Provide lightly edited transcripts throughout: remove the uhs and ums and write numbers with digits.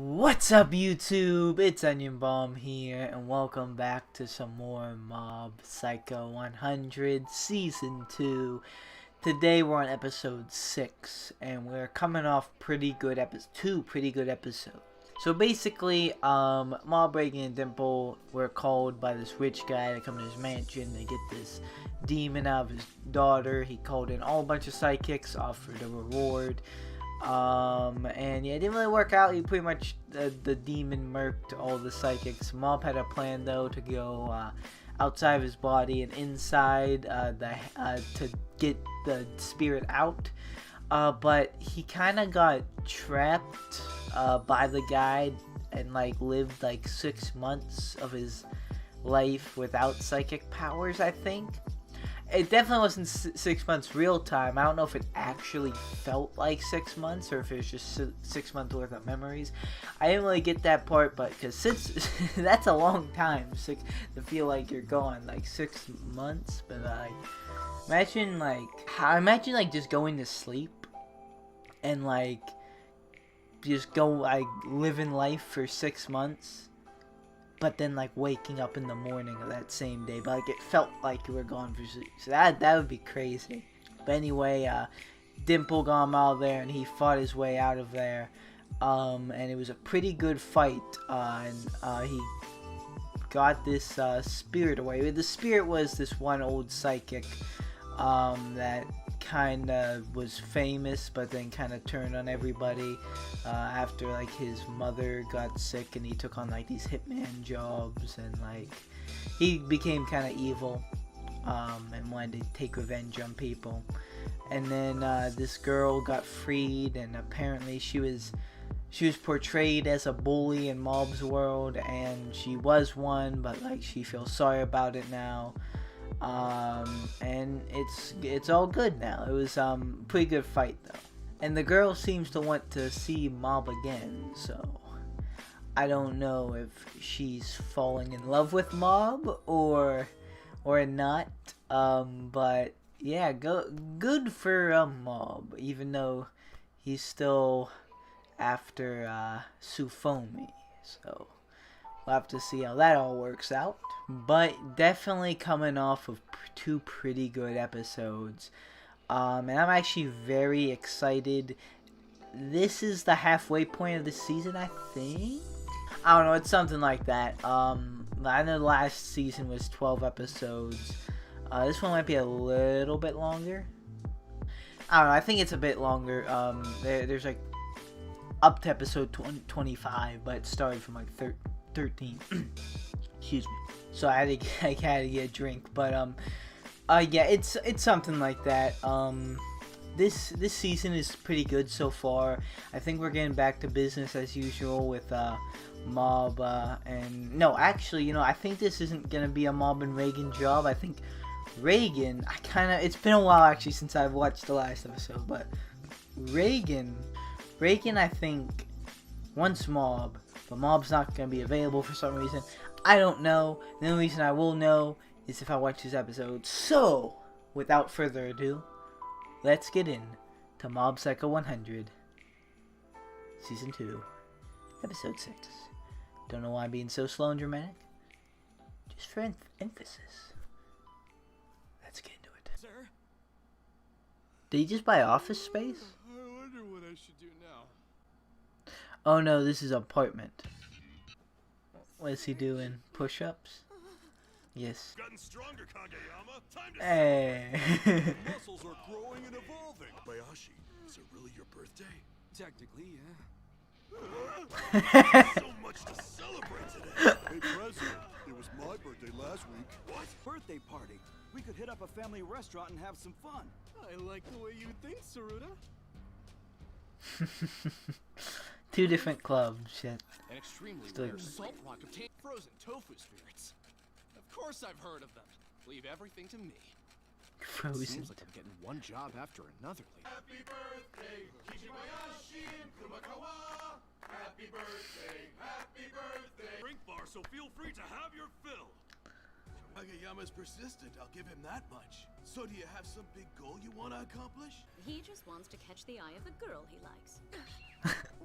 What's up YouTube? It's Onion Bomb here and welcome back to some more Mob Psycho 100 Season 2. Today we're on episode 6 and we're coming off two pretty good episodes. So basically, Mob, Reigen, and Dimple were called by this rich guy to come to his mansion to get this demon out of his daughter. He called in all a bunch of psychics, offered a reward. And yeah, it didn't really work out. He pretty much, the demon murked all the psychics. Mob had a plan though to go outside of his body and inside to get the spirit out. But he kind of got trapped by the guy and like lived like 6 months of his life without psychic powers, I think. It definitely wasn't 6 months real time. I don't know if it actually felt like 6 months or if it was just 6 months worth of memories. I didn't really get that part, but because that's a long time to feel like you're gone, like 6 months. But imagine just going to sleep and like just go like living life for 6 months. But then like waking up in the morning of that same day, but like it felt like you were gone for so that would be crazy. But anyway, Dimple got him out of there and he fought his way out of there, and it was a pretty good fight, and he got this spirit away. The spirit was this one old psychic that kind of was famous but then kind of turned on everybody after like his mother got sick, and he took on like these hitman jobs, and like he became kind of evil and wanted to take revenge on people. And then this girl got freed, and apparently she was portrayed as a bully in Mob's world, and she was one, but like she feels sorry about it now. And it's all good now. It was pretty good fight though, and the girl seems to want to see Mob again, so I don't know if she's falling in love with Mob or not. But yeah, good for Mob, even though he's still after Sufomi, so we'll have to see how that all works out. But definitely coming off of two pretty good episodes. And I'm actually very excited. This is the halfway point of the season, I think. I don't know, it's something like that. I know the last season was 12 episodes. This one might be a little bit longer. I don't know, I think it's a bit longer. There's like up to episode 25, but it started from like 13. Excuse me. So I had to get a drink, but yeah, it's something like that. This season is pretty good so far. I think we're getting back to business as usual with Mob, and no, actually, you know, I think this isn't gonna be a Mob and Reigen job. I think Reigen, it's been a while actually since I've watched the last episode, but Reigen, I think wants Mob, but Mob's not gonna be available for some reason. I don't know. The only reason I will know is if I watch this episode. So, without further ado, let's get in to Mob Psycho 100, Season 2, Episode 6. Don't know why I'm being so slow and dramatic. Just for emphasis. Let's get into it. Sir? Did he just buy office space? I wonder what I should do now. Oh no, this is an apartment. What is he doing? Push-ups? Yes. Gotten stronger, Kageyama. Time to Hey. muscles are growing and evolving. Bayashi, is it really your birthday? Technically, yeah. So much to celebrate today. Hey, President, it was my birthday last week. What? Birthday party. We could hit up a family restaurant and have some fun. I like the way you think, Saruta. Two different clubs, shit. An extremely Still rare salt rock obtained frozen tofu spirits. Of course I've heard of them. Leave everything to me. Frozen. Seems like I'm getting one job after another lately. Happy birthday, Kichibayashi and Kumakawa. Happy birthday, happy birthday. Drink bar, so feel free to have your fill. Kageyama's persistent, I'll give him that much. So do you have some big goal you want to accomplish? He just wants to catch the eye of the girl he likes.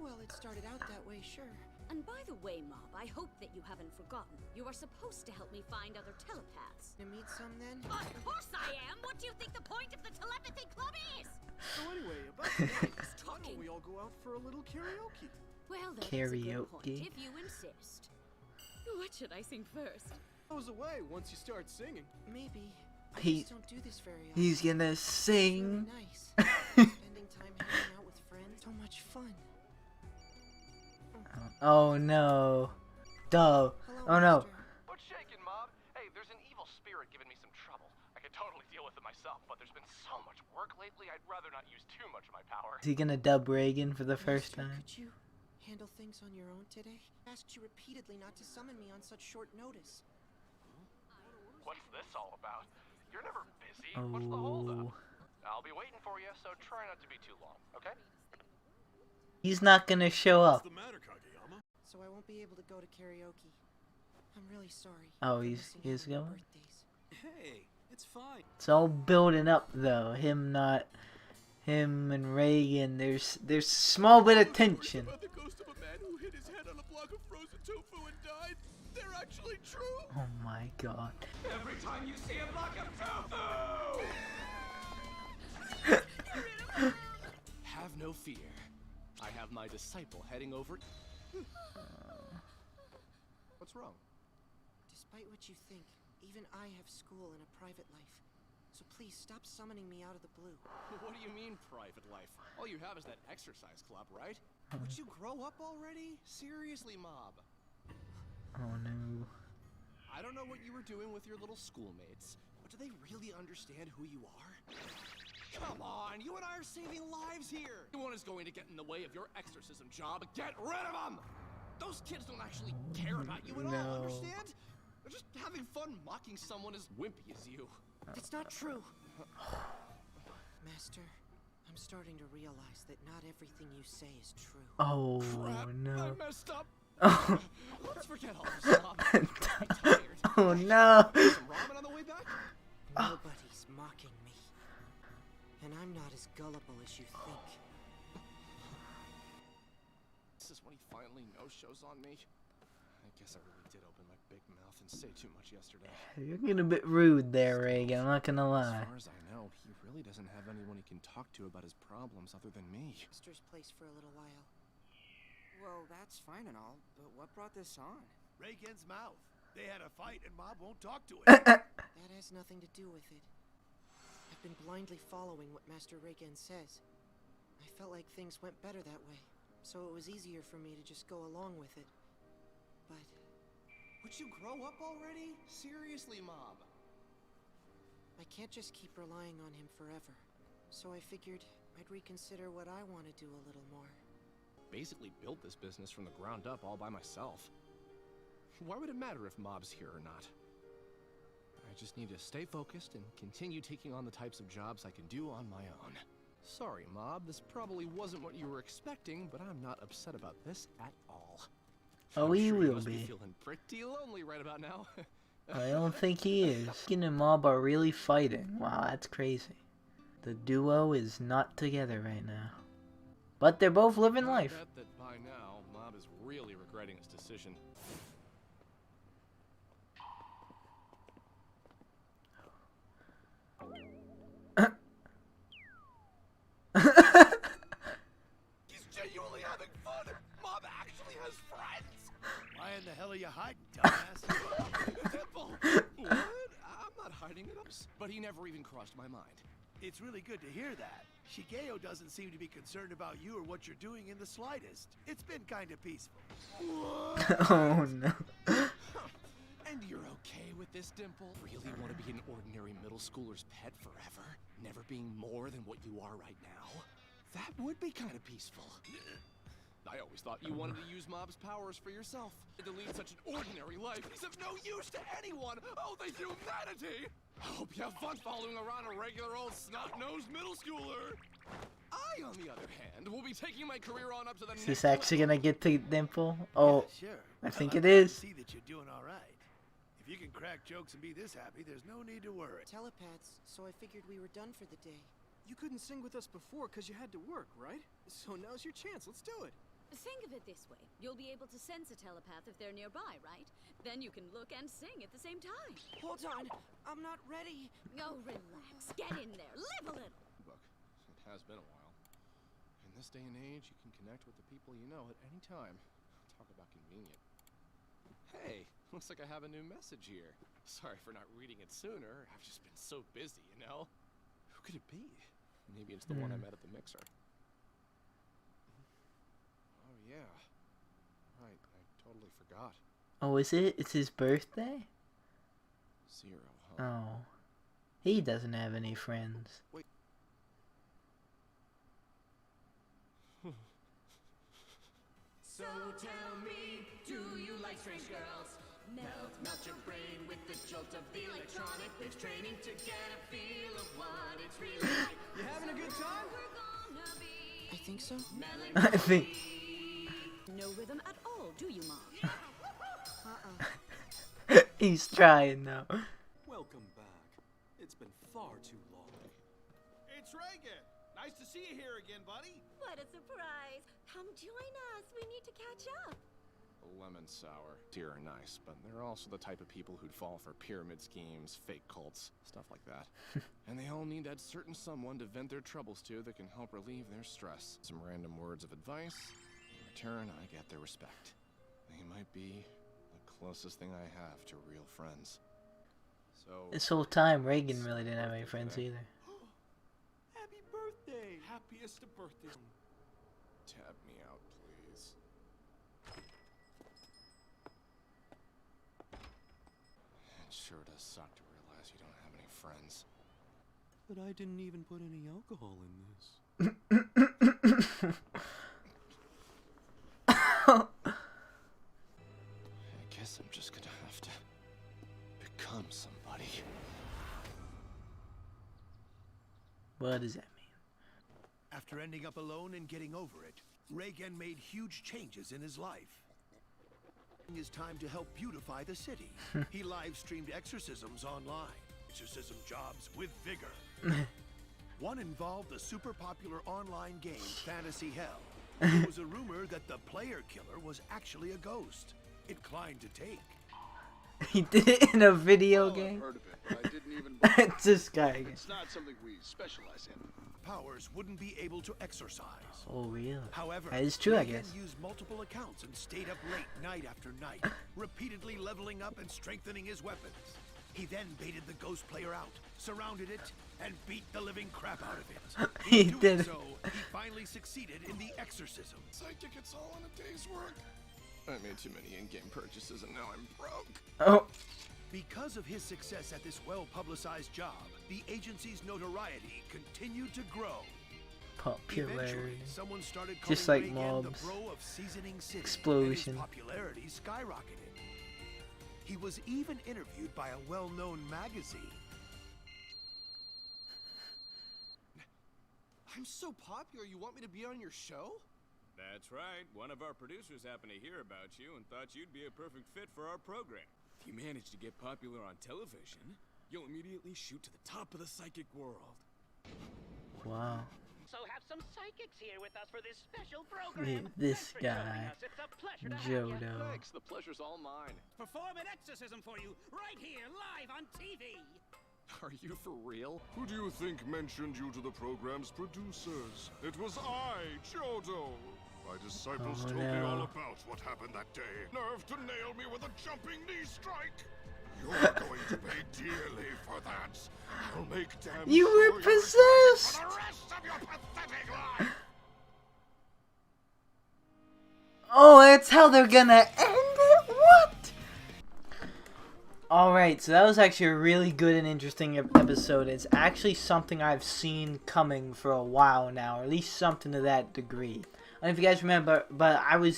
Well, it started out that way, sure. And by the way, Mob, I hope that you haven't forgotten. You are supposed to help me find other telepaths. To meet some then? Of course I am! What do you think the point of the telepathy club is? So anyway, about tonight, why Talking. don't we all go out for a little karaoke? Well, that's a good point, Karaoke. if you insist. What should I sing first? Goes away once you start singing. Maybe. I He- just don't do this very often. He's gonna It's sing. really nice. Spending time hanging out with friends. So much fun. Oh no. Duh. Hello, Oh no. Master. What's shaking, Mob? Hey, there's an evil spirit giving me some trouble. I could totally deal with it myself, but there's been so much work lately, I'd rather not use too much of my power. Is he gonna dub Reagan for the first Master, time? Could you handle things on your own today? I asked you repeatedly not to summon me on such short notice. What's this all about? You're never busy. What's the holdup? Oh. I'll be waiting for you, so try not to be too long, okay? He's not gonna show What's up. the matter, Kageyama? So I won't be able to go to karaoke. I'm really sorry. Oh, for he's missing he's out on your going. birthdays. Hey, it's fine. It's all building up though. Him and Reagan. There's small bit of tension. About the ghost of a man who hit his head on a block of frozen tofu and died. They're actually true. Oh my god. Every time you see a block of tofu! Have no fear. I have my disciple heading over. What's wrong? Despite what you think, even I have school and a private life. So please stop summoning me out of the blue. What do you mean, private life? All you have is that exercise club, right? Would you grow up already? Seriously, Mob. Oh no. I don't know what you were doing with your little schoolmates, but do they really understand who you are? Come on, you and I are saving lives here. No one is going to get in the way of your exorcism job. Get rid of them! Those kids don't actually care about you at all, No. understand? They're just having fun mocking someone as wimpy as you. It's not true. Master, I'm starting to realize that not everything you say is true. Oh Crap, I no. messed up. Oh. Let's forget all this, Mom. I'm tired. Oh no. Some ramen on the way back? Nobody's mocking me. And I'm not as gullible as you think. This is when he finally no-shows on me. I guess I really did open my big mouth and say too much yesterday. You're getting a bit rude there, Reagan. I'm not gonna As lie. far as I know, he really doesn't have anyone he can talk to about his problems other than me. Master's place for a little while. Well, that's fine and all, but what brought this on? Reagan's mouth. They had a fight and Mob won't talk to him. That has nothing to do with it. I've been blindly following what Master Reigen says. I felt like things went better that way, so it was easier for me to just go along with it. But Would you grow up already? Seriously, Mob. I can't just keep relying on him forever. So I figured I'd reconsider what I want to do a little more. Basically built this business from the ground up all by myself. Why would it matter if Mob's here or not? I just need to stay focused and continue taking on the types of jobs I can do on my own. Sorry, Mob, this probably wasn't what you were expecting, but I'm not upset about this at all. Oh, I'm he sure you will must be. feeling pretty lonely right about now. I don't think he is. Reagan and Mob are really fighting. Wow, that's crazy. The duo is not together right now. But they're both living I life. bet that by now, Mob is really regretting his decision. He's genuinely having fun. Mob actually has friends. Why in the hell are you hiding, dumbass? Dimple! What? I'm not hiding it. But he never even crossed my mind. It's really good to hear that. Shigeo doesn't seem to be concerned about you or what you're doing in the slightest. It's been kind of peaceful. Oh no. And you're okay with this, Dimple? Really want to be an ordinary middle schooler's pet forever? Never being more than what you are right now? That would be kind of peaceful. I always thought you wanted to use Mob's powers for yourself. To lead such an ordinary life is of no use to anyone! Oh, the humanity! I hope you have fun following around a regular old snot-nosed middle schooler! I, on the other hand, will be taking my career on up to the Is next this actually gonna get to Dimple? Oh, Yeah, sure. I think I'm it glad to is. see that you're doing all right. If you can crack jokes and be this happy, there's no need to worry. Telepaths, so I figured we were done for the day. You couldn't sing with us before because you had to work, right? So now's your chance. Let's do it. Think of it this way. You'll be able to sense a telepath if they're nearby, right? Then you can look and sing at the same time. Hold on, I'm not ready. Oh, relax. Get in there. Live a little. Look, it has been a while. In this day and age, you can connect with the people you know at any time. Talk about convenient. Hey, looks like I have a new message here. Sorry for not reading it sooner. I've just been so busy, you know? Who could it be? Maybe it's the one I met at the mixer. Oh, yeah. Right, I totally forgot. Oh, is it? It's his birthday? 0, huh? Oh. He doesn't have any friends. Wait. So tell me, do you like strange girls? Melt your brain with the jolt of the electronic waves, training to get a feel of what it's really like. You having a good time? We're gonna be I think so. I think. no rhythm at all, do you, Mom? He's trying now. Welcome back. It's been far too long. It's Reigen. Nice to see you here again, buddy. What a surprise! Come join us. We need to catch up. Lemon sour. Deer are nice, but they're also the type of people who'd fall for pyramid schemes, fake cults, stuff like that. And they all need that certain someone to vent their troubles to that can help relieve their stress. Some random words of advice. In return, I get their respect. They might be the closest thing I have to real friends. So This whole time, Reagan really didn't have any friends either. Happy birthday! Happiest of birthdays. tab me out, please. It sure does suck to realize you don't have any friends. But I didn't even put any alcohol in this. I guess I'm just gonna have to become somebody. What does that mean? After ending up alone and getting over it, Reigen made huge changes in his life. It's time to help beautify the city. He live-streamed exorcisms online. Exorcism jobs with vigor. One involved the super popular online game Fantasy Hell. There was a rumor that the player killer was actually a ghost. It climbed to take. He did it in a video I've game? heard of it, but I didn't even. It's this guy again. It's not something we specialize in. Powers wouldn't be able to exorcise. Oh, really? However, That is true, I Reigen guess. used multiple accounts and stayed up late night after night, repeatedly leveling up and strengthening his weapons. He then baited the ghost player out, surrounded it, and beat the living crap out of it. He In doing did. so, he finally succeeded in the exorcism. Psychic, it's all in a day's work. I made too many in-game purchases and now I'm broke. Oh, Because of his success at this well-publicized job, the agency's notoriety continued to grow. Eventually, popularity. someone started calling Just like Reigen Mob's the bro of Seasoning City, explosion. and his popularity skyrocketed. He was even interviewed by a well-known magazine. I'm so popular, you want me to be on your show? That's right. One of our producers happened to hear about you and thought you'd be a perfect fit for our program. If you manage to get popular on television, you'll immediately shoot to the top of the psychic world. Wow. So have some psychics here with us for this special program. This Thanks for joining guy, us. It's a pleasure to have you. Jodo. Thanks, the pleasure's all mine. Perform an exorcism for you right here, live on TV. Are you for real? Who do you think mentioned you to the program's producers? It was I, Jodo. My disciples Oh, told me all no. about what happened that day. Nerve to nail me with a jumping knee strike. You're going to pay dearly for that. I'll make damn You sure were you're regretting possessed! for the rest of your pathetic life. Oh, that's how they're gonna end it? What? Alright, so that was actually a really good and interesting episode. It's actually something I've seen coming for a while now, or at least something to that degree. I don't know if you guys remember, but I was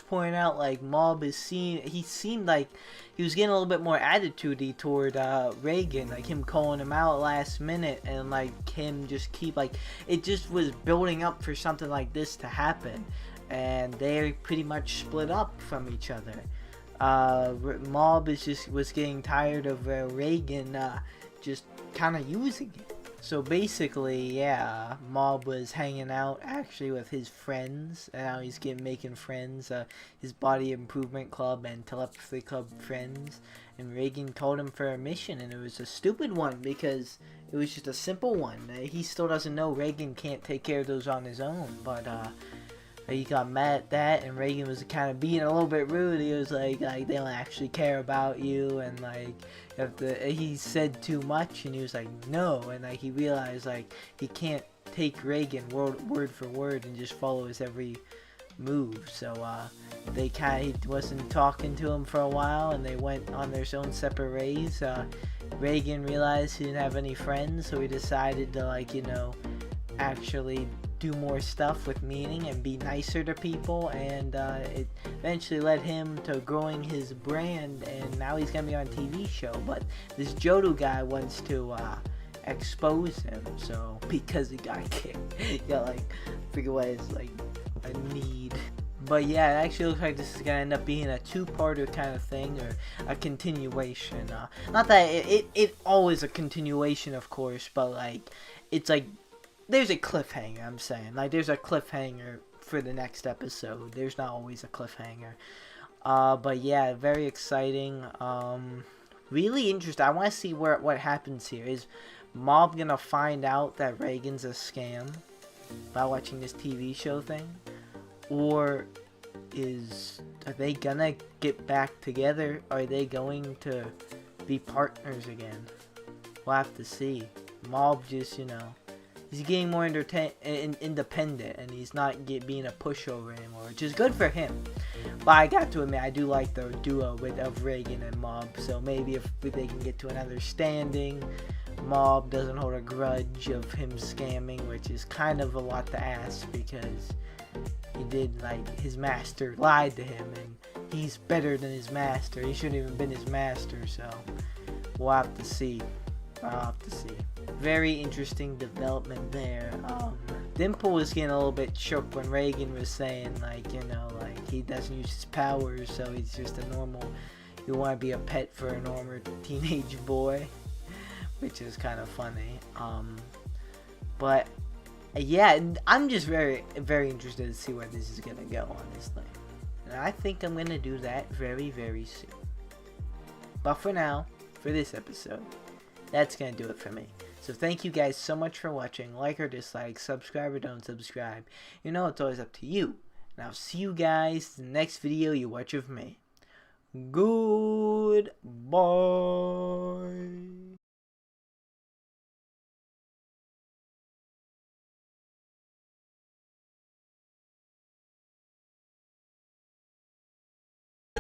pointing out, like, Mob is he seemed like he was getting a little bit more attitude-y toward Reigen, like him calling him out last minute, and like him just keep, like, it just was building up for something like this to happen, and they pretty much split up from each other. Mob was getting tired of Reigen just kind of using it. So basically, yeah, Mob was hanging out actually with his friends, and now he's making friends, his body improvement club and telepathy club friends, and Reigen called him for a mission, and it was a stupid one because it was just a simple one. He still doesn't know Reigen can't take care of those on his own, but he got mad at that, and Reigen was kind of being a little bit rude. He was like they don't actually care about you, and like he said too much, and he was like no, and like he realized like he can't take Reigen word for word and just follow his every move. So he wasn't talking to him for a while, and they went on their own separate ways. Reigen realized he didn't have any friends, so he decided to actually do more stuff with meaning and be nicer to people, and it eventually led him to growing his brand, and now he's gonna be on a TV show. But this Jodo guy wants to expose him, so because he got kicked. I forget what it's like a need. But yeah, it actually looks like this is gonna end up being a two-parter kind of thing, or a continuation. Not that it always a continuation, of course, but like it's like there's a cliffhanger. I'm saying there's a cliffhanger for the next episode. There's not always a cliffhanger. But yeah, very exciting. Really interesting. I want to see what happens here. Is Mob gonna find out that Reigen's a scam by watching this TV show thing, or are they gonna get back together? Are they going to be partners again? We'll have to see. Mob just he's getting more independent, and he's not being a pushover anymore, which is good for him. But I got to admit, I do like the duo of Reigen and Mob, so maybe if they can get to an understanding, Mob doesn't hold a grudge of him scamming, which is kind of a lot to ask, because he did, his master lied to him, and he's better than his master. He shouldn't even been his master, so we'll have to see. I'll have to see. Very interesting development there. Dimple was getting a little bit shook when Reigen was saying he doesn't use his powers, so he's just a normal, you want to be a pet for a normal teenage boy, which is kind of funny. But yeah, I'm just very, very interested to see where this is gonna go, honestly. And I think I'm gonna do that very, very soon. But for now, for this episode, that's gonna do it for me. So thank you guys so much for watching. Like or dislike, subscribe or don't subscribe. It's always up to you. And I'll see you guys in the next video you watch of me. Goodbye.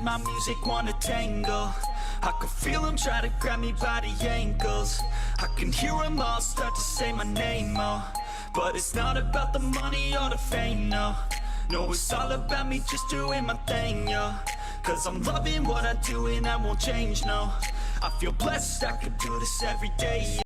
My music wanna tangle. I can feel them try to grab me by the ankles. I can hear them all start to say my name, oh. But it's not about the money or the fame, no. No, it's all about me just doing my thing, yo. Cause I'm loving what I do and I won't change, no. I feel blessed, I could do this every day.